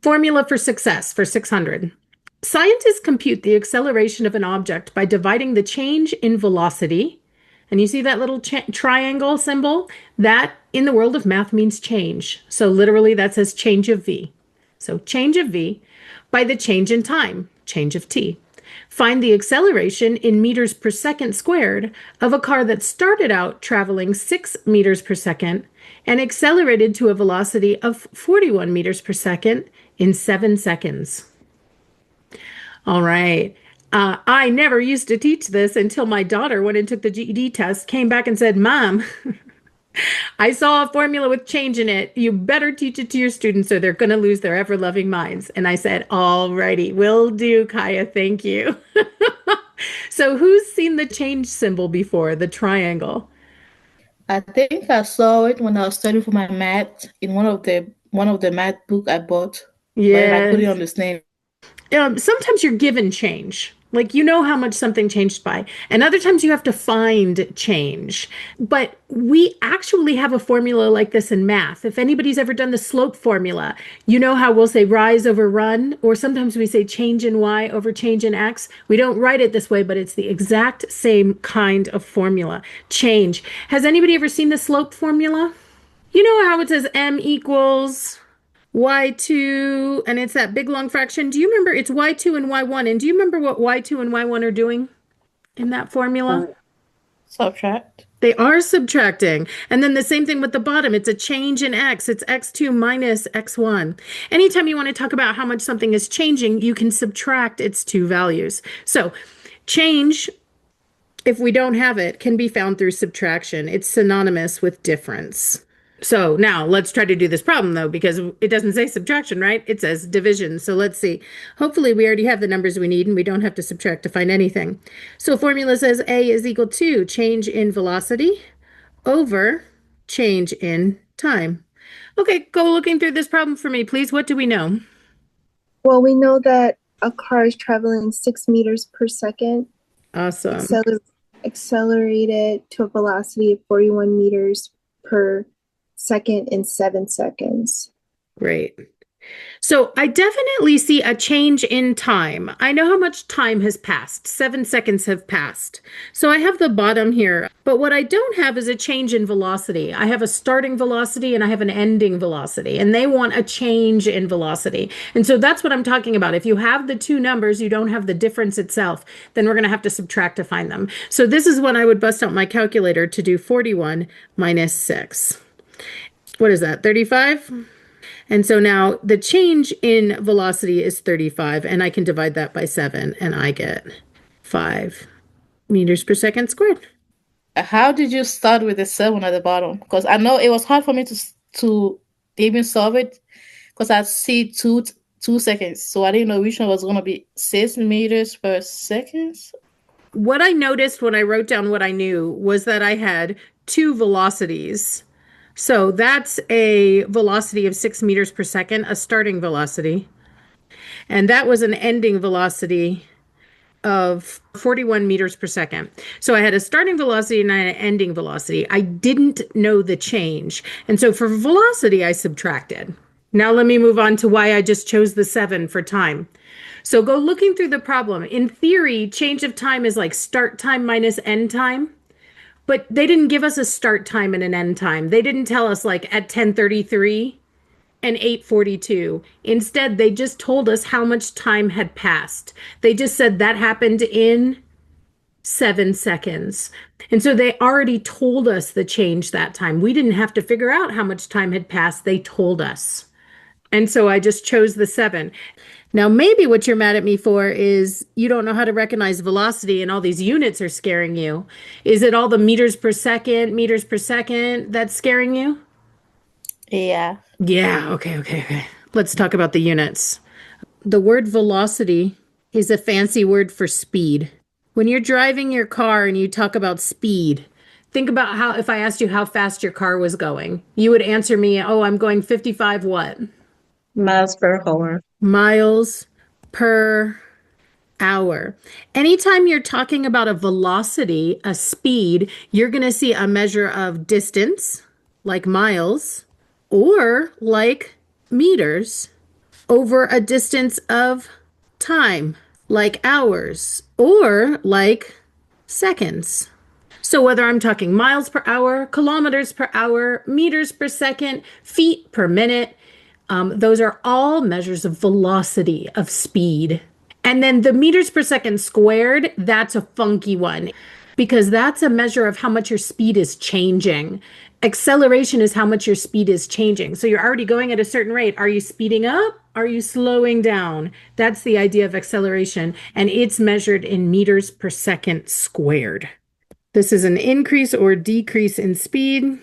Formula for success for 600. Scientists compute the acceleration of an object by dividing the change in velocity. And you see that little triangle symbol? That in the world of math means change. So literally that says change of v. So change of v by the change in time, change of t. Find the acceleration in meters per second squared of a car that started out traveling 6 meters per second and accelerated to a velocity of 41 meters per second in 7 seconds. All right. I never used to teach this until my daughter went and took the GED test, came back and said, Mom, I saw a formula with change in it. You better teach it to your students or they're going to lose their ever-loving minds. And I said, all righty, will do, Kaya. Thank you. So who's seen the change symbol before, the triangle? I think I saw it when I was studying for my math in one of the math book I bought, but I couldn't Yes. understand. Sometimes you're given change. Like you know how much something changed by, and other times you have to find change. But we actually have a formula like this in math. If anybody's ever done the slope formula, you know how we'll say rise over run, or sometimes we say change in y over change in x. We don't write it this way, but it's the exact same kind of formula. Change. Has anybody ever seen the slope formula? You know how it says m equals y2, and it's that big long fraction. Do you remember it's y2 and y1? And do you remember what y2 and y1 are doing in that formula? Subtract. They are subtracting. And then the same thing with the bottom. It's a change in x. It's x2 minus x1. Anytime you want to talk about how much something is changing, you can subtract its two values. So change, if we don't have it, can be found through subtraction. It's synonymous with difference. So now let's try to do this problem though, because it doesn't say subtraction, right? It says division. So let's see. Hopefully we already have the numbers we need and we don't have to subtract to find anything. So formula says A is equal to change in velocity over change in time. Okay, go looking through this problem for me, please. What do we know? Well, we know that a car is traveling 6 meters per second, Awesome. accelerated to a velocity of 41 meters per second in 7 seconds. Great. So I definitely see a change in time. I know how much time has passed. 7 seconds have passed. So I have the bottom here. But what I don't have is a change in velocity. I have a starting velocity and I have an ending velocity. And they want a change in velocity. And so that's what I'm talking about. If you have the two numbers, you don't have the difference itself, then we're going to have to subtract to find them. So this is when I would bust out my calculator to do 41 minus 6. What is that, 35? And so now the change in velocity is 35, and I can divide that by 7, and I get 5 meters per second squared. How did you start with the 7 at the bottom? Because I know it was hard for me to even solve it because I see 2 seconds. So I didn't know which one was going to be 6 meters per second. What I noticed when I wrote down what I knew was that I had two velocities. So that's a velocity of 6 meters per second, a starting velocity. And that was an ending velocity of 41 meters per second. So I had a starting velocity and an ending velocity. I didn't know the change. And so for velocity, I subtracted. Now let me move on to why I just chose the 7 for time. So go looking through the problem. In theory, change of time is like start time minus end time. But they didn't give us a start time and an end time. They didn't tell us like at 10:33 and 8:42. Instead, they just told us how much time had passed. They just said that happened in 7 seconds. And so they already told us the change that time. We didn't have to figure out how much time had passed. They told us. And so I just chose the 7. Now, maybe what you're mad at me for is you don't know how to recognize velocity and all these units are scaring you. Is it all the meters per second that's scaring you? Yeah. Yeah, okay. Let's talk about the units. The word velocity is a fancy word for speed. When you're driving your car and you talk about speed, think about how if I asked you how fast your car was going, you would answer me, oh, I'm going 55 what? Miles per hour. Miles per hour. Anytime you're talking about a velocity, a speed, you're going to see a measure of distance, like miles, or like meters, over a distance of time, like hours or like seconds. So whether I'm talking miles per hour, kilometers per hour, meters per second, feet per minute, those are all measures of velocity, of speed. And then the meters per second squared, that's a funky one because that's a measure of how much your speed is changing. Acceleration is how much your speed is changing. So you're already going at a certain rate. Are you speeding up? Are you slowing down? That's the idea of acceleration. And it's measured in meters per second squared. This is an increase or decrease in speed,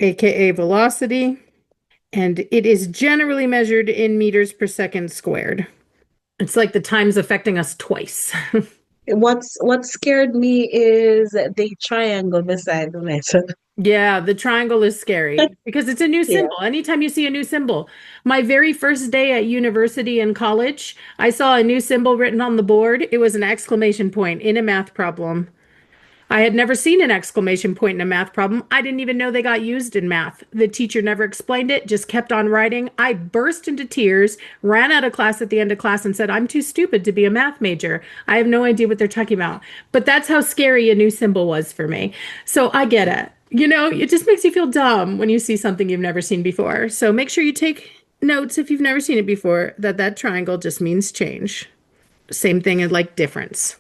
aka velocity, and it is generally measured in meters per second squared. It's like the time's affecting us twice. What scared me is the triangle beside the letter. Yeah, the triangle is scary because it's a new Yeah. symbol. Anytime you see a new symbol, my very first day at university and college, I saw a new symbol written on the board. It was an exclamation point in a math problem. I had never seen an exclamation point in a math problem. I didn't even know they got used in math. The teacher never explained it, just kept on writing. I burst into tears, ran out of class at the end of class, and said, I'm too stupid to be a math major. I have no idea what they're talking about. But that's how scary a new symbol was for me. So I get it. You know, it just makes you feel dumb when you see something you've never seen before. So make sure you take notes if you've never seen it before that that triangle just means change. Same thing as like difference.